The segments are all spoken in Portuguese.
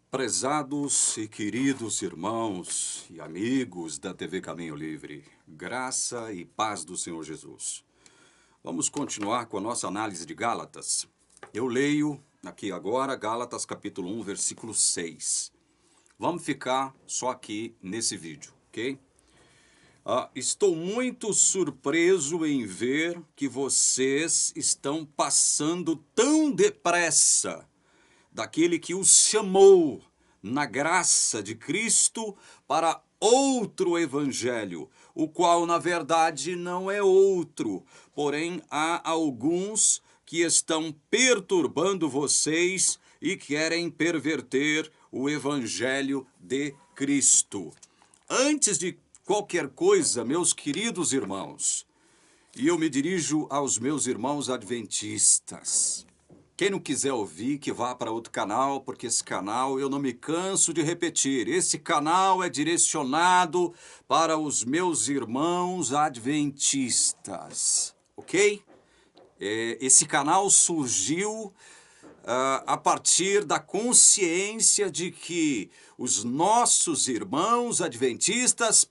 Prezados e queridos irmãos e amigos da TV Caminho Livre, graça e paz do Senhor Jesus. Vamos continuar com a nossa análise de Gálatas. Eu leio aqui agora Gálatas capítulo 1, versículo 6. Vamos ficar só aqui nesse vídeo, ok? Estou muito surpreso em ver que vocês estão passando tão depressa daquele que os chamou na graça de Cristo para outro evangelho, o qual na verdade não é outro, porém há alguns que estão perturbando vocês e querem perverter o evangelho de Cristo. Antes de qualquer coisa, meus queridos irmãos, e eu me dirijo aos meus irmãos adventistas, quem não quiser ouvir, que vá para outro canal, porque esse canal eu não me canso de repetir. Esse canal é direcionado para os meus irmãos adventistas, ok? Esse canal surgiu a partir da consciência de que os nossos irmãos adventistas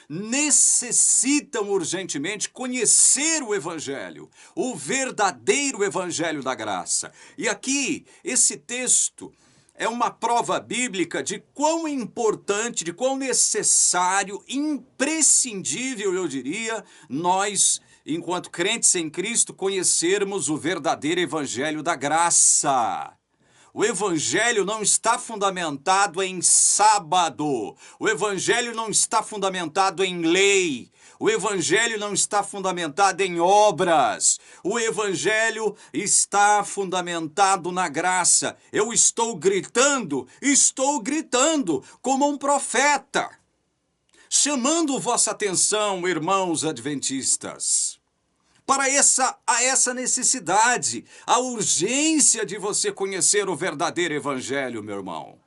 necessitam urgentemente conhecer o Evangelho, o verdadeiro Evangelho da graça. E aqui, esse texto é uma prova bíblica de quão importante, de quão necessário, imprescindível, eu diria, nós, enquanto crentes em Cristo, conhecermos o verdadeiro evangelho da graça. O evangelho não está fundamentado em sábado. O evangelho não está fundamentado em lei. O evangelho não está fundamentado em obras. O evangelho está fundamentado na graça. Eu estou gritando como um profeta, chamando vossa atenção, irmãos adventistas, para essa necessidade, a urgência de você conhecer o verdadeiro evangelho, meu irmão.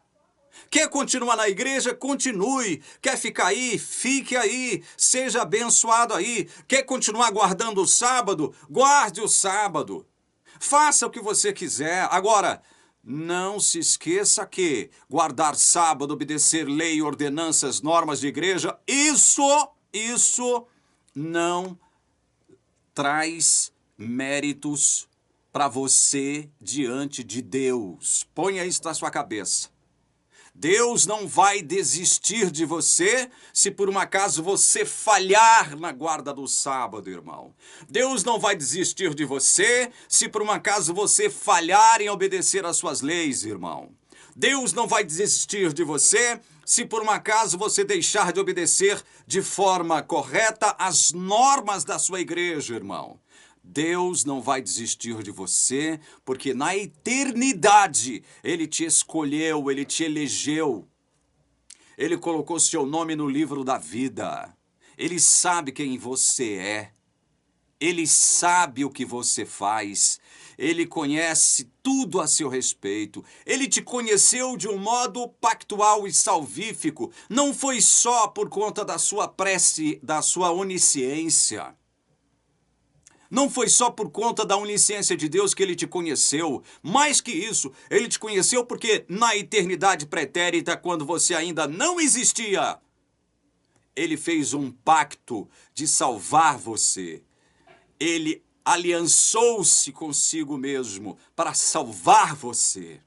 Quer continuar na igreja? Continue. Quer ficar aí? Fique aí. Seja abençoado aí. Quer continuar guardando o sábado? Guarde o sábado. Faça o que você quiser. Agora, não se esqueça que guardar sábado, obedecer lei, ordenanças, normas de igreja, isso não traz méritos para você diante de Deus. Ponha isso na sua cabeça. Deus não vai desistir de você se por um acaso você falhar na guarda do sábado, irmão. Deus não vai desistir de você se por um acaso você falhar em obedecer às suas leis, irmão. Deus não vai desistir de você se por um acaso você deixar de obedecer de forma correta as normas da sua igreja, irmão. Deus não vai desistir de você, porque na eternidade Ele te escolheu, Ele te elegeu. Ele colocou seu nome no livro da vida. Ele sabe quem você é. Ele sabe o que você faz. Ele conhece tudo a seu respeito. Ele te conheceu de um modo pactual e salvífico. Não foi só por conta da sua prece, da sua onisciência. Não foi só por conta da onisciência de Deus que Ele te conheceu. Mais que isso, Ele te conheceu porque na eternidade pretérita, quando você ainda não existia, Ele fez um pacto de salvar você. Ele aliançou-se consigo mesmo para salvar você.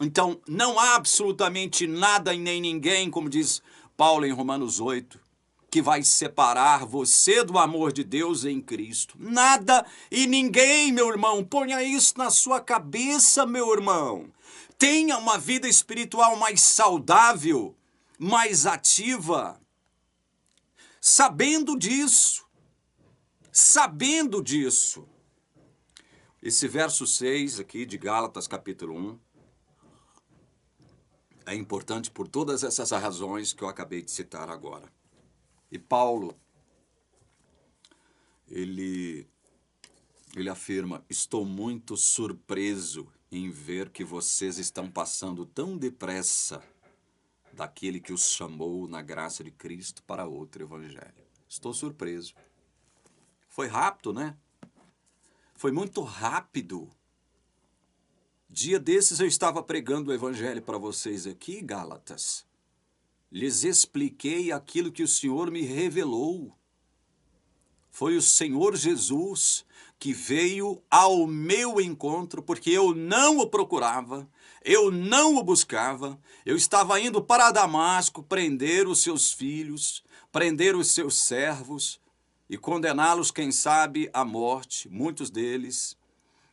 Então, não há absolutamente nada e nem ninguém, como diz Paulo em Romanos 8, que vai separar você do amor de Deus em Cristo. Nada e ninguém, meu irmão. Ponha isso na sua cabeça, meu irmão. Tenha uma vida espiritual mais saudável, mais ativa. Sabendo disso. Sabendo disso. Esse verso 6 aqui de Gálatas capítulo 1 é importante por todas essas razões que eu acabei de citar agora. E Paulo, ele afirma: estou muito surpreso em ver que vocês estão passando tão depressa daquele que os chamou na graça de Cristo para outro evangelho. Estou surpreso. Foi rápido, né? Foi muito rápido Dia desses eu estava pregando o evangelho para vocês aqui, Gálatas. Lhes expliquei aquilo que o Senhor me revelou. Foi o Senhor Jesus que veio ao meu encontro, porque eu não o procurava, eu não o buscava, eu estava indo para Damasco prender os seus filhos, prender os seus servos e condená-los, quem sabe, à morte, muitos deles.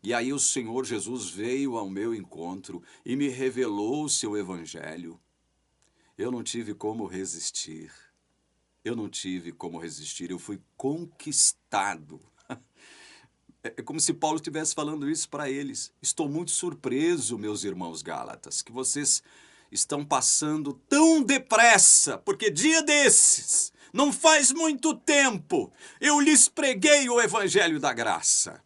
E aí o Senhor Jesus veio ao meu encontro e me revelou o seu evangelho. Eu não tive como resistir. Eu não tive como resistir, eu fui conquistado. É como se Paulo estivesse falando isso para eles. Estou muito surpreso, meus irmãos Gálatas, que vocês estão passando tão depressa, porque dia desses, não faz muito tempo, eu lhes preguei o evangelho da graça.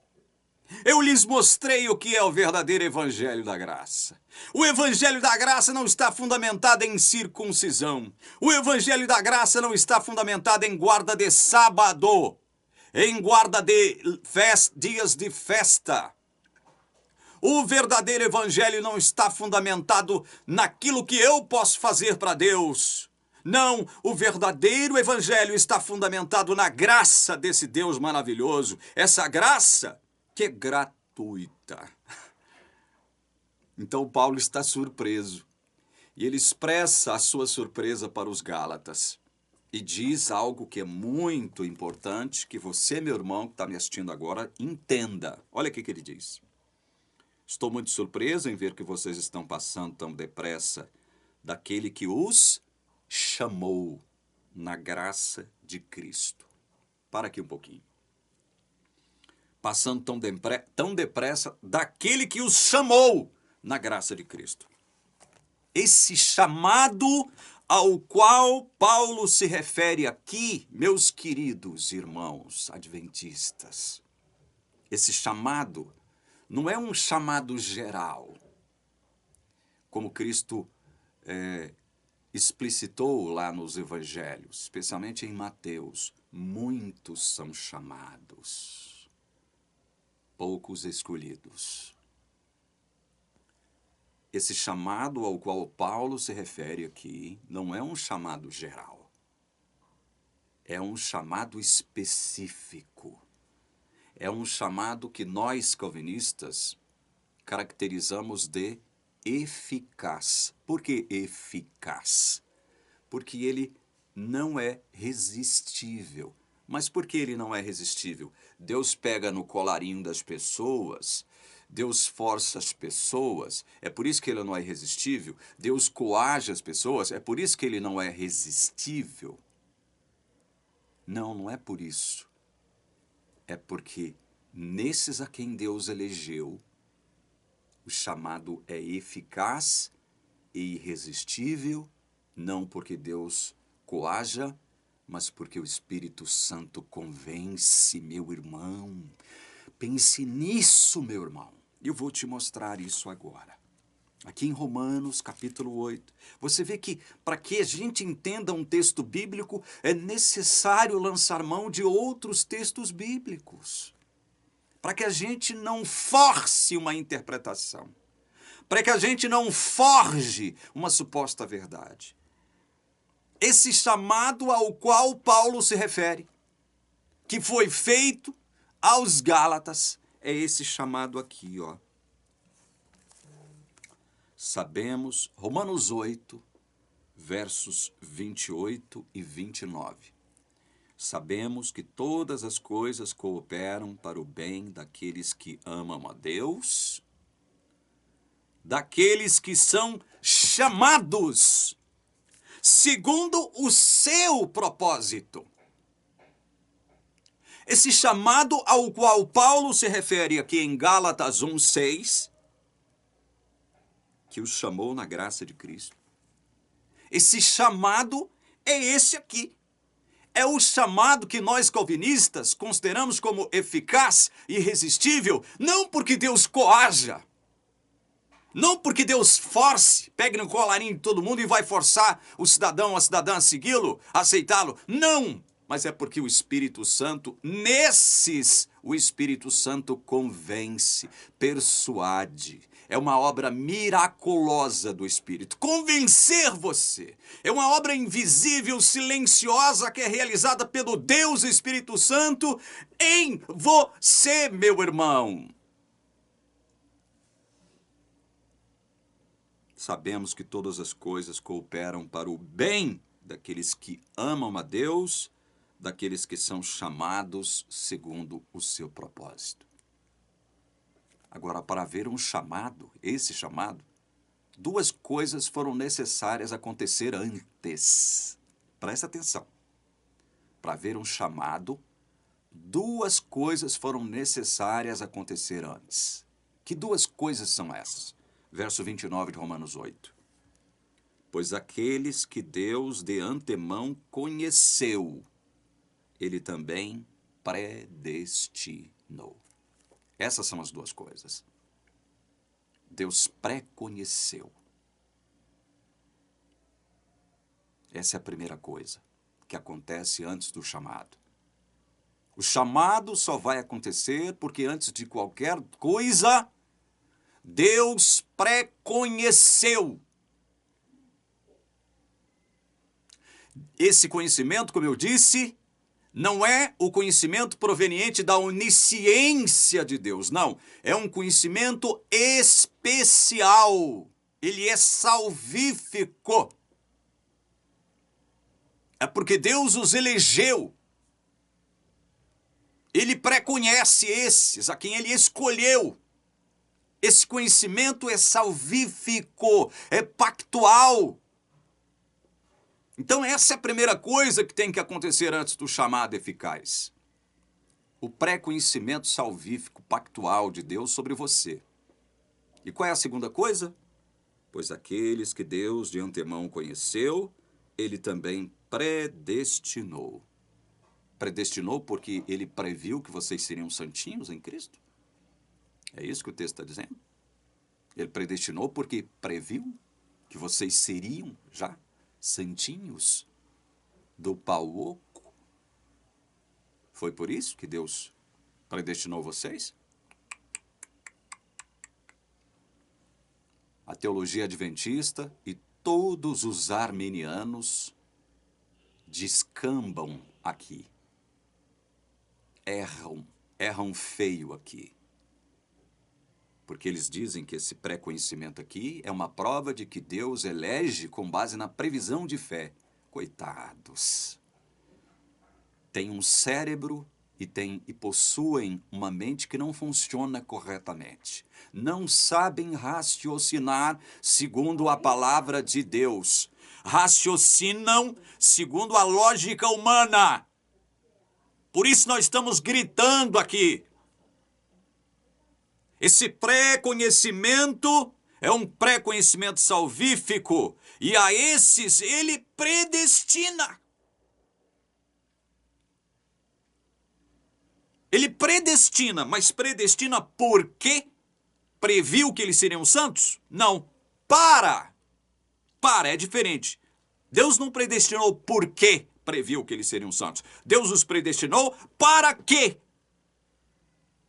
Eu lhes mostrei o que é o verdadeiro evangelho da graça. O evangelho da graça não está fundamentado em circuncisão. O evangelho da graça não está fundamentado em guarda de sábado, em guarda de dias de festa. O verdadeiro evangelho não está fundamentado naquilo que eu posso fazer para Deus. Não, o verdadeiro evangelho está fundamentado na graça desse Deus maravilhoso. Essa graça que é gratuita. Então Paulo está surpreso. E ele expressa a sua surpresa para os Gálatas. E diz algo que é muito importante, que você, meu irmão, que está me assistindo agora, entenda. Olha o que ele diz. Estou muito surpreso em ver que vocês estão passando tão depressa daquele que os chamou na graça de Cristo. Para aqui um pouquinho. Passando tão depressa daquele que os chamou na graça de Cristo. Esse chamado ao qual Paulo se refere aqui, meus queridos irmãos adventistas, esse chamado não é um chamado geral, como Cristo explicitou lá nos evangelhos, especialmente em Mateus. Muitos são chamados, poucos escolhidos. Esse chamado ao qual Paulo se refere aqui não é um chamado geral. É um chamado específico. É um chamado que nós, calvinistas, caracterizamos de eficaz. Por que eficaz? Porque ele não é resistível. Mas por que ele não é resistível? Deus pega no colarinho das pessoas, Deus força as pessoas, é por isso que ele não é irresistível. Deus coage as pessoas, é por isso que ele não é resistível. Não, não é por isso. É porque nesses a quem Deus elegeu, o chamado é eficaz e irresistível, não porque Deus coaja, mas porque o Espírito Santo convence, meu irmão. Pense nisso, meu irmão. Eu vou te mostrar isso agora. Aqui em Romanos, capítulo 8, você vê que para que a gente entenda um texto bíblico, é necessário lançar mão de outros textos bíblicos. Para que a gente não force uma interpretação. Para que a gente não forje uma suposta verdade. Esse chamado ao qual Paulo se refere, que foi feito aos Gálatas, é esse chamado aqui, ó. Sabemos, Romanos 8, versos 28 e 29. Sabemos que todas as coisas cooperam para o bem daqueles que amam a Deus, daqueles que são chamados segundo o seu propósito. Esse chamado ao qual Paulo se refere aqui em Gálatas 1:6, que os chamou na graça de Cristo. Esse chamado é esse aqui. É o chamado que nós calvinistas consideramos como eficaz e irresistível, não porque Deus coaja, não porque Deus force, pegue no colarinho de todo mundo e vai forçar o cidadão, a cidadã a segui-lo, a aceitá-lo. Não! Mas é porque o Espírito Santo, nesses, o Espírito Santo convence, persuade. é uma obra miraculosa do Espírito. Convencer você é uma obra invisível, silenciosa, que é realizada pelo Deus Espírito Santo em você, meu irmão. Sabemos que todas as coisas cooperam para o bem daqueles que amam a Deus, daqueles que são chamados segundo o seu propósito. Agora, para haver um chamado, esse chamado, duas coisas foram necessárias acontecer antes. Presta atenção. Para haver um chamado, duas coisas foram necessárias acontecer antes. Que duas coisas são essas? Verso 29 de Romanos 8. Pois aqueles que Deus de antemão conheceu, Ele também predestinou. Essas são as duas coisas. Deus pré-conheceu. Essa é a primeira coisa que acontece antes do chamado. O chamado só vai acontecer porque antes de qualquer coisa, Deus pré-conheceu. Esse conhecimento, como eu disse, não é o conhecimento proveniente da onisciência de Deus, não. É um conhecimento especial. Ele é salvífico. É porque Deus os elegeu. Ele pré-conhece esses, a quem Ele escolheu. Esse conhecimento é salvífico, é pactual. Então essa é a primeira coisa que tem que acontecer antes do chamado eficaz. O pré-conhecimento salvífico pactual de Deus sobre você. E qual é a segunda coisa? Pois aqueles que Deus de antemão conheceu, Ele também predestinou. Predestinou porque Ele previu que vocês seriam santinhos em Cristo? É isso que o texto está dizendo? Ele predestinou porque previu que vocês seriam já santinhos do pau oco. Foi por isso que Deus predestinou vocês? A teologia adventista e todos os arminianos descambam aqui. Erram feio aqui. Porque eles dizem que esse pré-conhecimento aqui é uma prova de que Deus elege com base na previsão de fé. Coitados. Têm um cérebro e possuem uma mente que não funciona corretamente. Não sabem raciocinar segundo a palavra de Deus. Raciocinam segundo a lógica humana. Por isso nós estamos gritando aqui. Esse pré-conhecimento é um pré-conhecimento salvífico. E a esses Ele predestina. Ele predestina, mas predestina porque previu que eles seriam santos? Não. Para, é diferente. Deus não predestinou porque previu que eles seriam santos. Deus os predestinou para quê?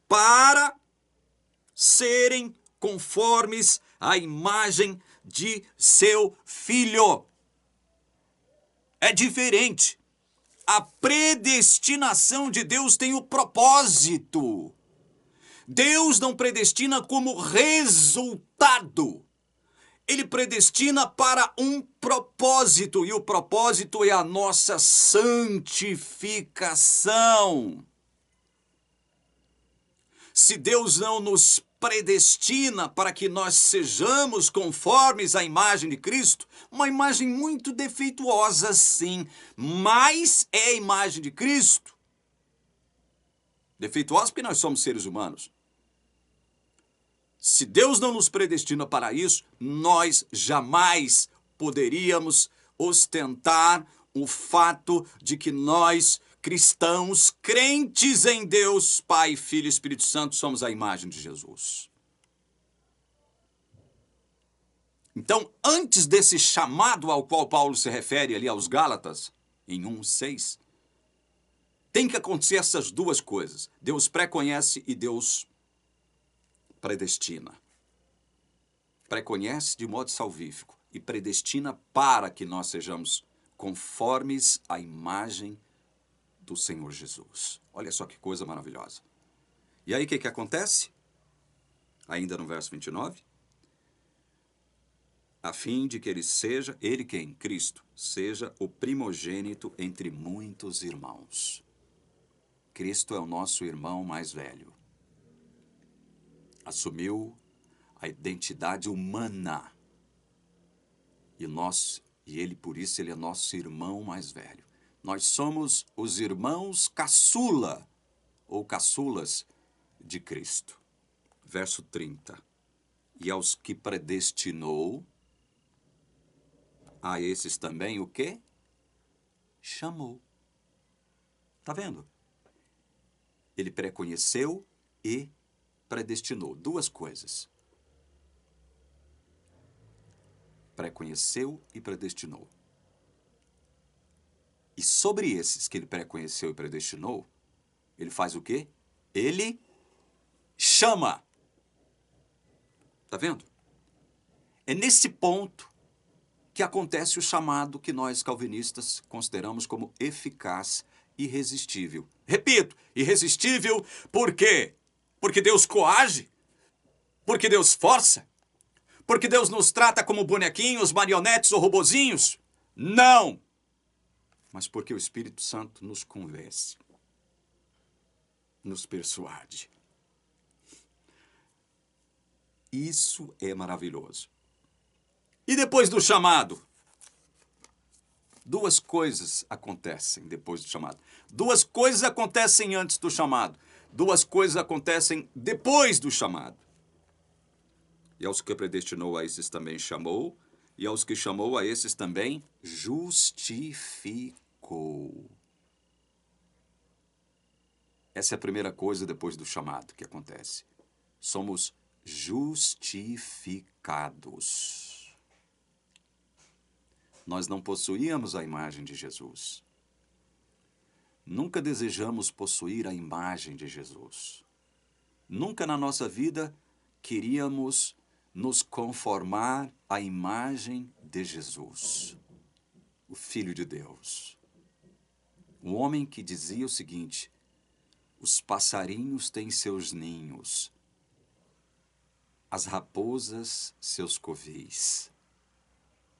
Para serem conformes à imagem de seu Filho. É diferente. A predestinação de Deus tem o propósito. Deus não predestina como resultado. Ele predestina para um propósito, e o propósito é a nossa santificação. Se Deus não nos predestina para que nós sejamos conformes à imagem de Cristo, uma imagem muito defeituosa, sim, mas é a imagem de Cristo. Defeituosa porque nós somos seres humanos. Se Deus não nos predestina para isso, nós jamais poderíamos ostentar o fato de que nós, cristãos, crentes em Deus, Pai, Filho e Espírito Santo, somos a imagem de Jesus. Então, antes desse chamado ao qual Paulo se refere ali aos Gálatas, em 1:6, tem que acontecer essas duas coisas. Deus pré-conhece e Deus predestina. preconhece de modo salvífico e predestina para que nós sejamos conformes à imagem do Senhor Jesus. Olha só que coisa maravilhosa. E aí o que acontece? Ainda no verso 29. A fim de que ele seja, ele quem? Cristo, seja o primogênito entre muitos irmãos. Cristo é o nosso irmão mais velho. Assumiu a identidade humana. E ele, por isso, ele é nosso irmão mais velho. Nós somos os irmãos caçula, ou caçulas de Cristo. Verso 30. E aos que predestinou, a esses também o quê? Chamou. Está vendo? Ele preconheceu e predestinou. Duas coisas. Preconheceu e predestinou. E sobre esses que ele preconheceu e predestinou, ele faz o quê? Ele chama. Está vendo? É nesse ponto que acontece o chamado que nós calvinistas consideramos como eficaz, irresistível. Repito, irresistível por quê? Porque Deus coage? Porque Deus força? Porque Deus nos trata como bonequinhos, marionetes ou robozinhos? Não! Mas porque o Espírito Santo nos convence, nos persuade. Isso é maravilhoso. E depois do chamado? Duas coisas acontecem depois do chamado. Duas coisas acontecem antes do chamado. Duas coisas acontecem depois do chamado. E aos que predestinou, a esses também chamou. E aos que chamou, a esses também justificou. Essa é a primeira coisa depois do chamado que acontece. Somos justificados. Nós não possuíamos a imagem de Jesus. Nunca desejamos possuir a imagem de Jesus. Nunca na nossa vida queríamos nos conformar à imagem de Jesus, o Filho de Deus. O homem que dizia o seguinte: os passarinhos têm seus ninhos, as raposas seus covis,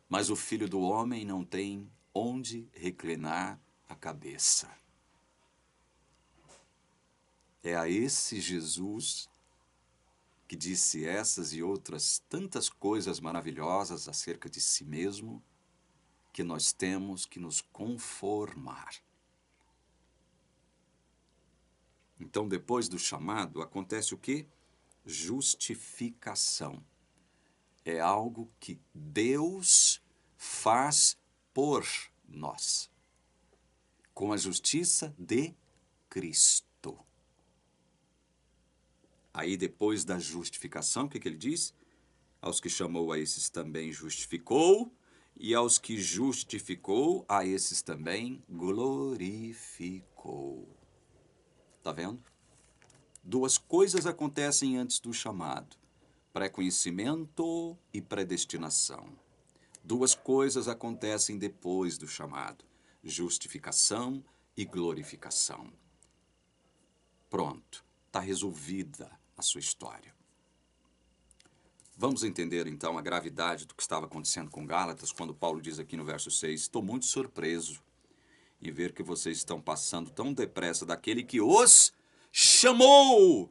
mas o Filho do Homem não tem onde reclinar a cabeça. É a esse Jesus que disse essas e outras tantas coisas maravilhosas acerca de si mesmo, que nós temos que nos conformar. Então, depois do chamado, acontece o quê? Justificação. É algo que Deus faz por nós, com a justiça de Cristo. Aí, depois da justificação, o que ele diz? Aos que chamou, a esses também justificou, e aos que justificou, a esses também glorificou. Está vendo? Duas coisas acontecem antes do chamado: pré-conhecimento e predestinação. Duas coisas acontecem depois do chamado: justificação e glorificação. Pronto, está resolvida a sua história. Vamos entender então a gravidade do que estava acontecendo com Gálatas, quando Paulo diz aqui no verso 6, estou muito surpreso em ver que vocês estão passando tão depressa daquele que os chamou.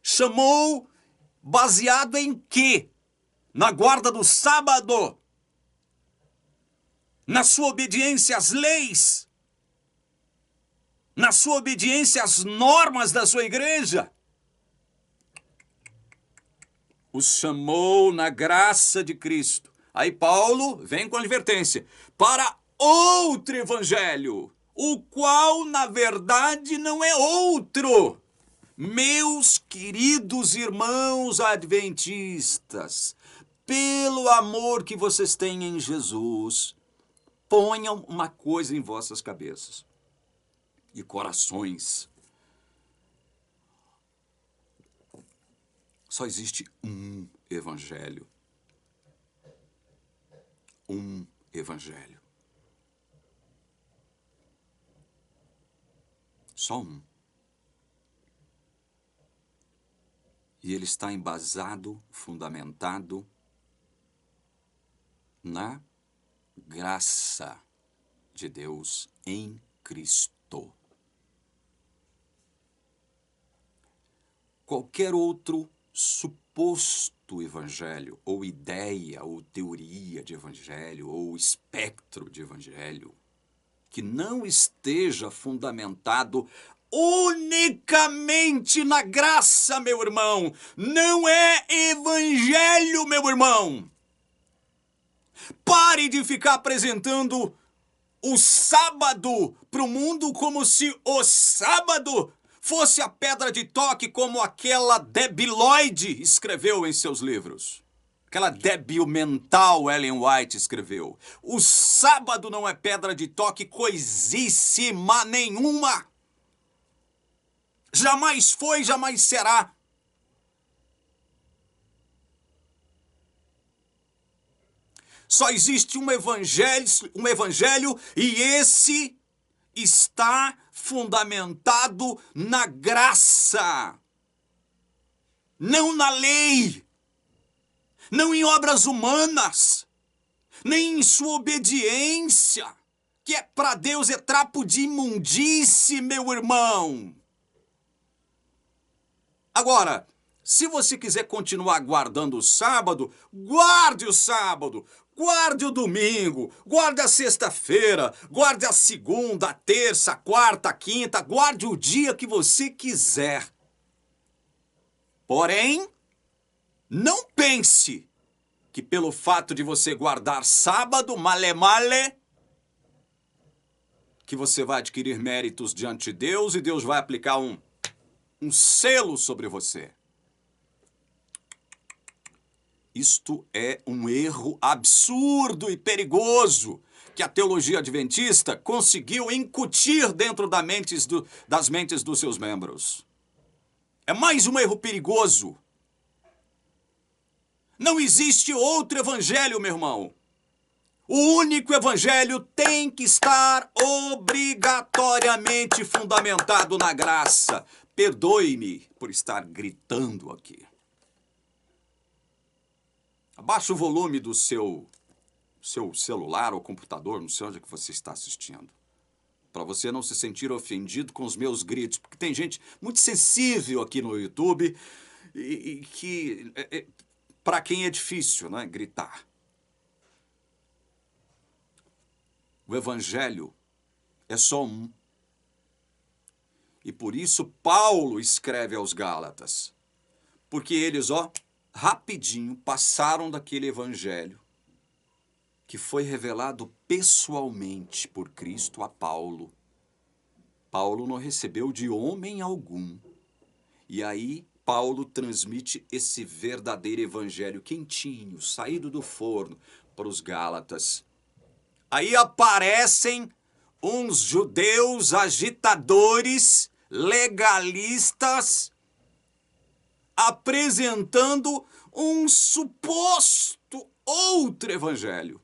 Chamou baseado em quê? Na guarda do sábado, na sua obediência às leis, na sua obediência às normas da sua igreja. Os chamou na graça de Cristo. Aí Paulo vem com a advertência: para outro evangelho, o qual na verdade não é outro. Meus queridos irmãos adventistas, pelo amor que vocês têm em Jesus, ponham uma coisa em vossas cabeças e corações. Só existe um evangelho um evangelho. Só um. E ele está embasado, fundamentado na graça de Deus em Cristo. Qualquer outro suposto evangelho, ou ideia, ou teoria de evangelho, ou espectro de evangelho, que não esteja fundamentado unicamente na graça, meu irmão, não é evangelho, meu irmão. Pare de ficar apresentando o sábado para o mundo como se o sábado fosse a pedra de toque, como aquela debilóide escreveu em seus livros. Aquela débil mental Ellen White escreveu. O sábado não é pedra de toque coisíssima nenhuma. Jamais foi, jamais será. Só existe um evangelho e esse está fundamentado na graça, não na lei, não em obras humanas, nem em sua obediência, que para Deus é trapo de imundície, meu irmão. Agora, se você quiser continuar guardando o sábado, guarde o sábado, guarde o domingo, guarde a sexta-feira, guarde a segunda, a terça, a quarta, a quinta, guarde o dia que você quiser. Porém, não pense que pelo fato de você guardar sábado, male, que você vai adquirir méritos diante de Deus e Deus vai aplicar um selo sobre você. Isto é um erro absurdo e perigoso que a teologia adventista conseguiu incutir dentro das mentes dos seus membros. É mais um erro perigoso. Não existe outro evangelho, meu irmão. O único evangelho tem que estar obrigatoriamente fundamentado na graça. Perdoe-me por estar gritando aqui. Abaixa o volume do seu celular ou computador, não sei onde é que você está assistindo, para você não se sentir ofendido com os meus gritos, porque tem gente muito sensível aqui no YouTube e que, para quem é difícil, né, gritar. O evangelho é só um. E por isso Paulo escreve aos Gálatas, porque eles, rapidinho passaram daquele evangelho que foi revelado pessoalmente por Cristo a Paulo. Paulo não recebeu de homem algum. E aí Paulo transmite esse verdadeiro evangelho quentinho, saído do forno, para os Gálatas. Aí aparecem uns judeus agitadores, legalistas, apresentando um suposto outro evangelho.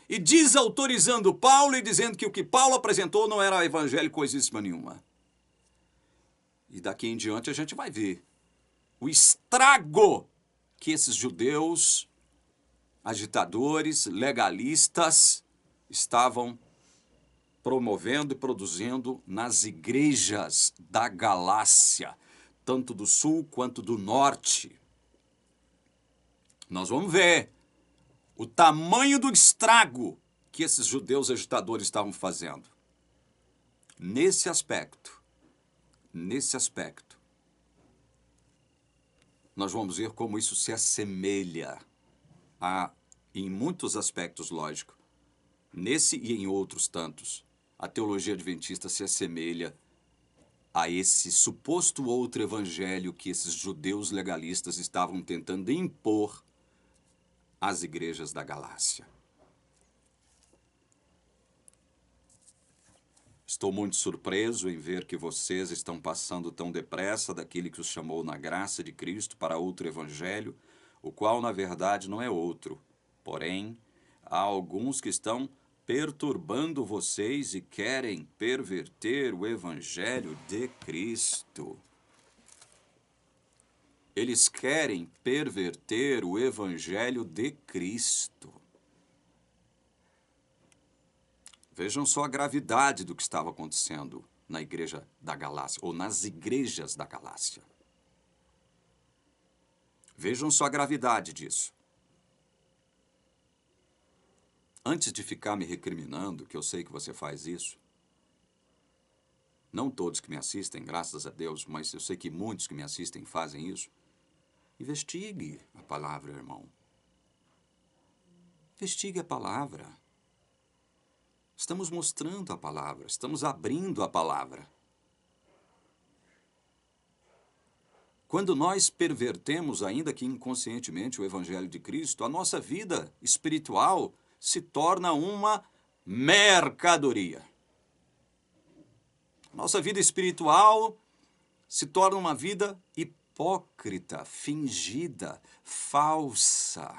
E desautorizando Paulo e dizendo que o que Paulo apresentou não era evangelho coisíssima nenhuma. E daqui em diante a gente vai ver o estrago que esses judeus, agitadores, legalistas, estavam promovendo e produzindo nas igrejas da Galácia, tanto do sul quanto do norte. Nós vamos ver o tamanho do estrago que esses judeus agitadores estavam fazendo. Nesse aspecto, nós vamos ver como isso se assemelha em muitos aspectos, lógico, nesse e em outros tantos, a teologia adventista se assemelha a esse suposto outro evangelho que esses judeus legalistas estavam tentando impor às igrejas da Galácia. Estou muito surpreso em ver que vocês estão passando tão depressa daquele que os chamou na graça de Cristo para outro evangelho, o qual, na verdade, não é outro, porém, há alguns que estão perturbando vocês e querem perverter o Evangelho de Cristo. Eles querem perverter o Evangelho de Cristo. Vejam só a gravidade do que estava acontecendo na igreja da Galácia, ou nas igrejas da Galácia. Vejam só a gravidade disso. Antes de ficar me recriminando, que eu sei que você faz isso, não todos que me assistem, graças a Deus, mas eu sei que muitos que me assistem fazem isso, investigue a palavra, irmão. Investigue a palavra. Estamos mostrando a palavra, estamos abrindo a palavra. Quando nós pervertemos, ainda que inconscientemente, o Evangelho de Cristo, a nossa vida espiritual se torna uma mercadoria. A nossa vida espiritual se torna uma vida hipócrita, fingida, falsa.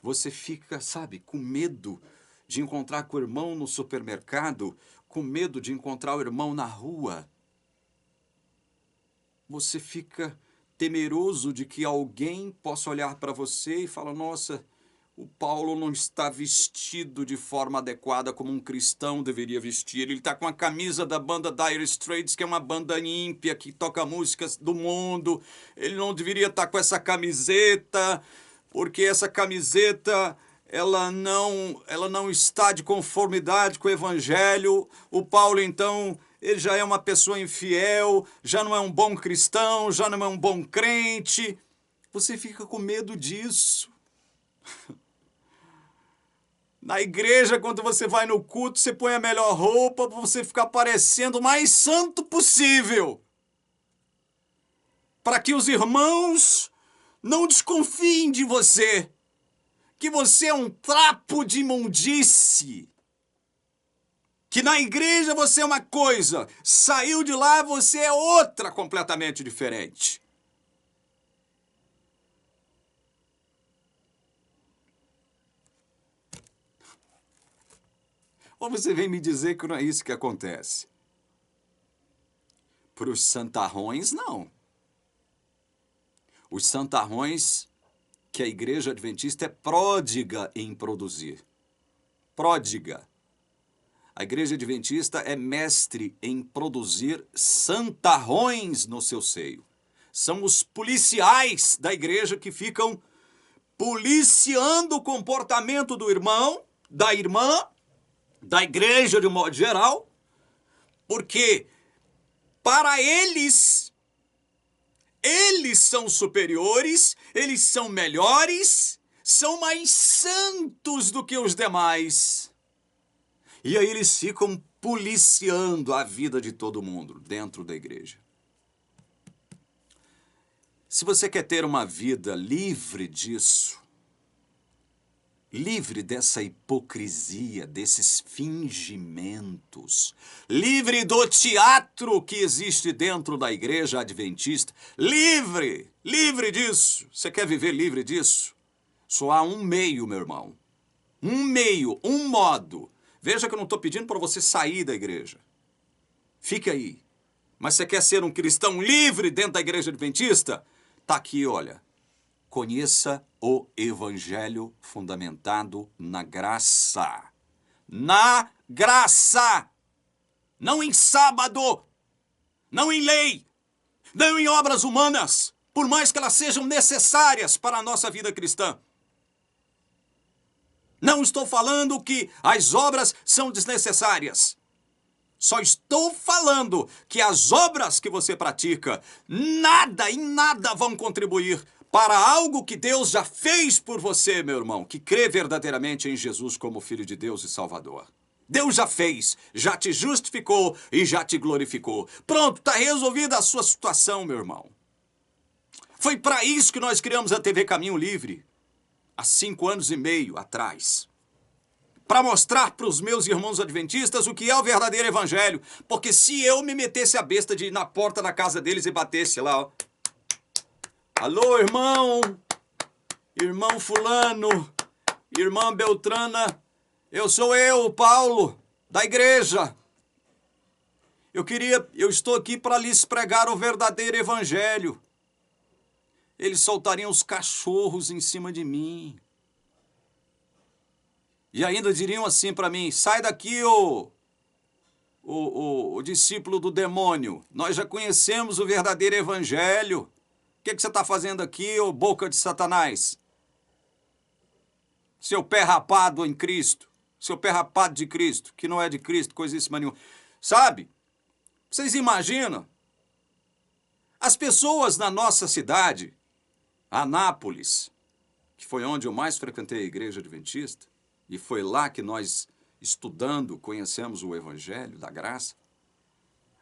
Você fica, sabe, com medo de encontrar com o irmão no supermercado, com medo de encontrar o irmão na rua. Você fica temeroso de que alguém possa olhar para você e falar, nossa, o Paulo não está vestido de forma adequada como um cristão deveria vestir. Ele está com a camisa da banda Dire Straits, que é uma banda ímpia, que toca músicas do mundo. Ele não deveria estar com essa camiseta, porque essa camiseta ela não está de conformidade com o Evangelho. O Paulo, então, ele já é uma pessoa infiel, já não é um bom cristão, já não é um bom crente. Você fica com medo disso. Na igreja, quando você vai no culto, você põe a melhor roupa para você ficar parecendo o mais santo possível. Para que os irmãos não desconfiem de você. Que você é um trapo de imundície. Que na igreja você é uma coisa, saiu de lá você é outra completamente diferente. Ou você vem me dizer que não é isso que acontece? Para os santarrões, não. Os santarrões que a igreja adventista é pródiga em produzir. Pródiga. A igreja adventista é mestre em produzir santarrões no seu seio. São os policiais da igreja que ficam policiando o comportamento do irmão, da irmã, da igreja de um modo geral, porque para eles são superiores, eles são melhores, são mais santos do que os demais. E aí eles ficam policiando a vida de todo mundo dentro da igreja. Se você quer ter uma vida livre disso, livre dessa hipocrisia, desses fingimentos, livre do teatro que existe dentro da igreja adventista, livre disso. Você quer viver livre disso? Só há um meio, meu irmão. Um meio, um modo. Veja que eu não estou pedindo para você sair da igreja. Fique aí. Mas você quer ser um cristão livre dentro da igreja adventista? Tá aqui, olha. Conheça o Evangelho fundamentado na graça. Na graça! Não em sábado! Não em lei! Não em obras humanas! Por mais que elas sejam necessárias para a nossa vida cristã. Não estou falando que as obras são desnecessárias. Só estou falando que as obras que você pratica, em nada vão contribuir para algo que Deus já fez por você, meu irmão, que crê verdadeiramente em Jesus como Filho de Deus e Salvador. Deus já fez, já te justificou e já te glorificou. Pronto, está resolvida a sua situação, meu irmão. Foi para isso que nós criamos a TV Caminho Livre, há 5 anos e meio atrás. Para mostrar para os meus irmãos adventistas o que é o verdadeiro evangelho. Porque se eu me metesse a besta de ir na porta da casa deles e batesse lá, ó. Alô, irmão? Irmão fulano? irmã Beltrana, eu sou eu, Paulo, da igreja. Eu estou aqui para lhes pregar o verdadeiro evangelho. Eles soltariam os cachorros em cima de mim. E ainda diriam assim para mim, sai daqui, o discípulo do demônio. Nós já conhecemos o verdadeiro evangelho. O que você está fazendo aqui, ô boca de Satanás? Seu pé rapado em Cristo. Seu pé rapado de Cristo, que não é de Cristo, coisíssima nenhuma. Sabe? Vocês imaginam? As pessoas na nossa cidade, Anápolis, que foi onde eu mais frequentei a igreja adventista, e foi lá que nós, estudando, conhecemos o Evangelho da Graça.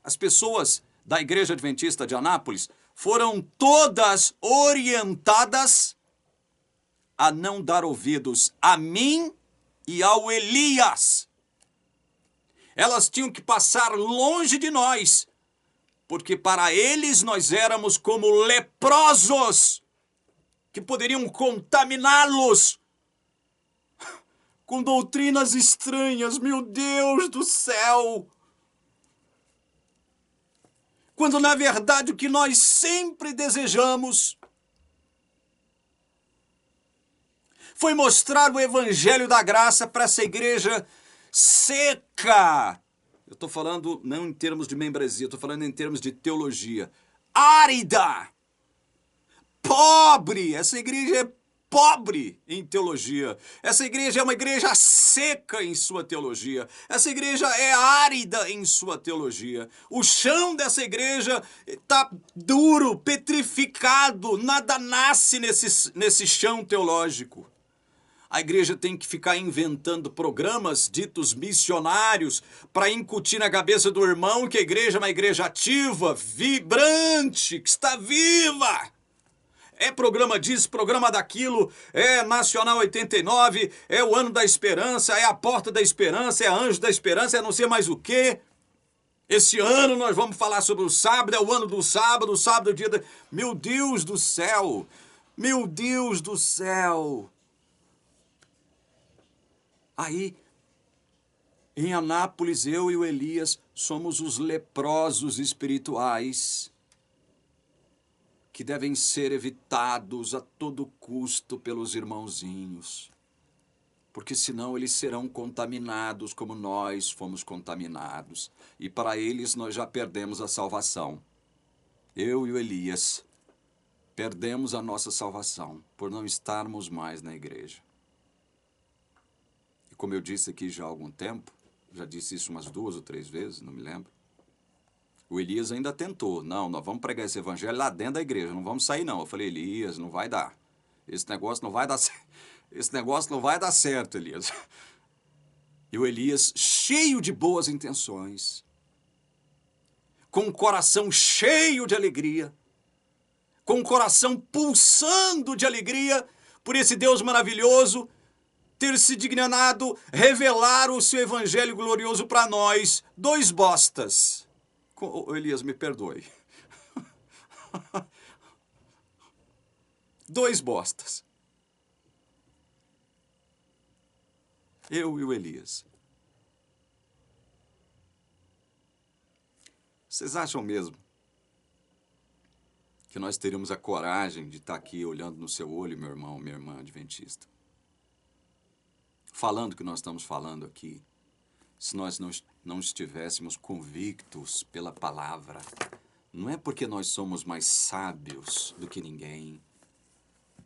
As pessoas da igreja adventista de Anápolis foram todas orientadas a não dar ouvidos a mim e ao Elias. Elas tinham que passar longe de nós, porque para eles nós éramos como leprosos, que poderiam contaminá-los com doutrinas estranhas, meu Deus do céu! Quando na verdade o que nós sempre desejamos foi mostrar o evangelho da graça para essa igreja seca. Eu estou falando não em termos de membresia, estou falando em termos de teologia. Árida! Pobre! Essa igreja é pobre em teologia. Essa igreja é uma igreja seca em sua teologia. Essa igreja é árida em sua teologia. O chão dessa igreja está duro, petrificado. Nada nasce nesse chão teológico. A igreja tem que ficar inventando programas ditos missionários para incutir na cabeça do irmão que a igreja é uma igreja ativa, vibrante, que está viva. É programa disso, programa daquilo, é Nacional 89, é o Ano da Esperança, é a Porta da Esperança, é Anjo da Esperança, é não sei mais o quê. Esse ano nós vamos falar sobre o sábado, é o ano do sábado, o sábado é o dia da... Meu Deus do céu! Meu Deus do céu! Aí, em Anápolis, eu e o Elias somos os leprosos espirituais que devem ser evitados a todo custo pelos irmãozinhos, porque senão eles serão contaminados como nós fomos contaminados, e para eles nós já perdemos a salvação. Eu e o Elias perdemos a nossa salvação por não estarmos mais na igreja. E como eu disse aqui já há algum tempo, já disse isso umas 2 ou 3 vezes, não me lembro, o Elias ainda tentou. Não, nós vamos pregar esse evangelho lá dentro da igreja, não vamos sair não. Eu falei, Elias, não vai dar. Esse negócio não vai dar certo. Esse negócio não vai dar certo, Elias. E o Elias, cheio de boas intenções, com o coração cheio de alegria, com o coração pulsando de alegria por esse Deus maravilhoso, ter se dignado revelar o seu evangelho glorioso para nós, 2 bostas. Elias, me perdoe. 2 bostas. Eu e o Elias. Vocês acham mesmo que nós teríamos a coragem de estar aqui olhando no seu olho, meu irmão, minha irmã adventista, falando o que nós estamos falando aqui, se nós não estivéssemos convictos pela palavra? Não é porque nós somos mais sábios do que ninguém,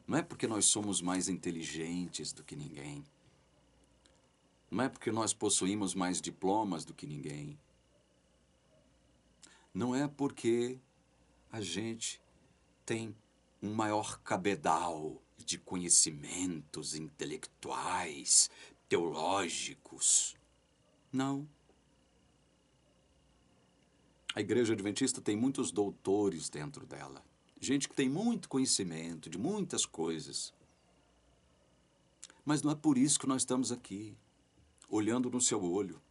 não é porque nós somos mais inteligentes do que ninguém, não é porque nós possuímos mais diplomas do que ninguém, não é porque a gente tem um maior cabedal de conhecimentos intelectuais, teológicos. Não. A igreja adventista tem muitos doutores dentro dela. Gente que tem muito conhecimento de muitas coisas. Mas não é por isso que nós estamos aqui, olhando no seu olho.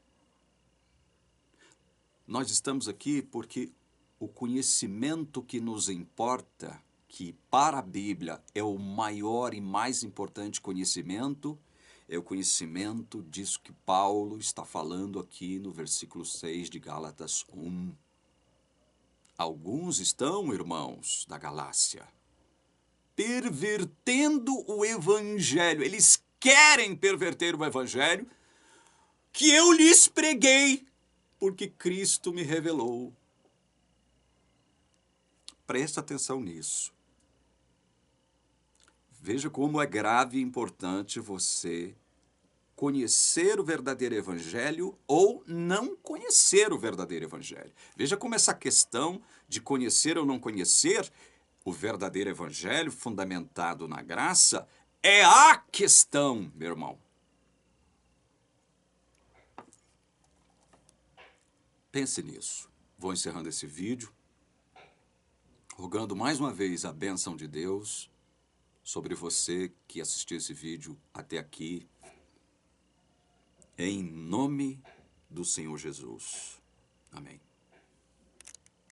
Nós estamos aqui porque o conhecimento que nos importa, que para a Bíblia é o maior e mais importante conhecimento, É o conhecimento disso que Paulo está falando aqui no versículo 6 de Gálatas 1. Alguns estão, irmãos da Galácia, pervertendo o evangelho. Eles querem perverter o evangelho que eu lhes preguei, porque Cristo me revelou. Presta atenção nisso. Veja como é grave e importante você conhecer o verdadeiro evangelho ou não conhecer o verdadeiro evangelho. Veja como essa questão de conhecer ou não conhecer o verdadeiro evangelho fundamentado na graça é a questão, meu irmão. Pense nisso. Vou encerrando esse vídeo, rogando mais uma vez a bênção de Deus sobre você que assistiu esse vídeo até aqui, em nome do Senhor Jesus.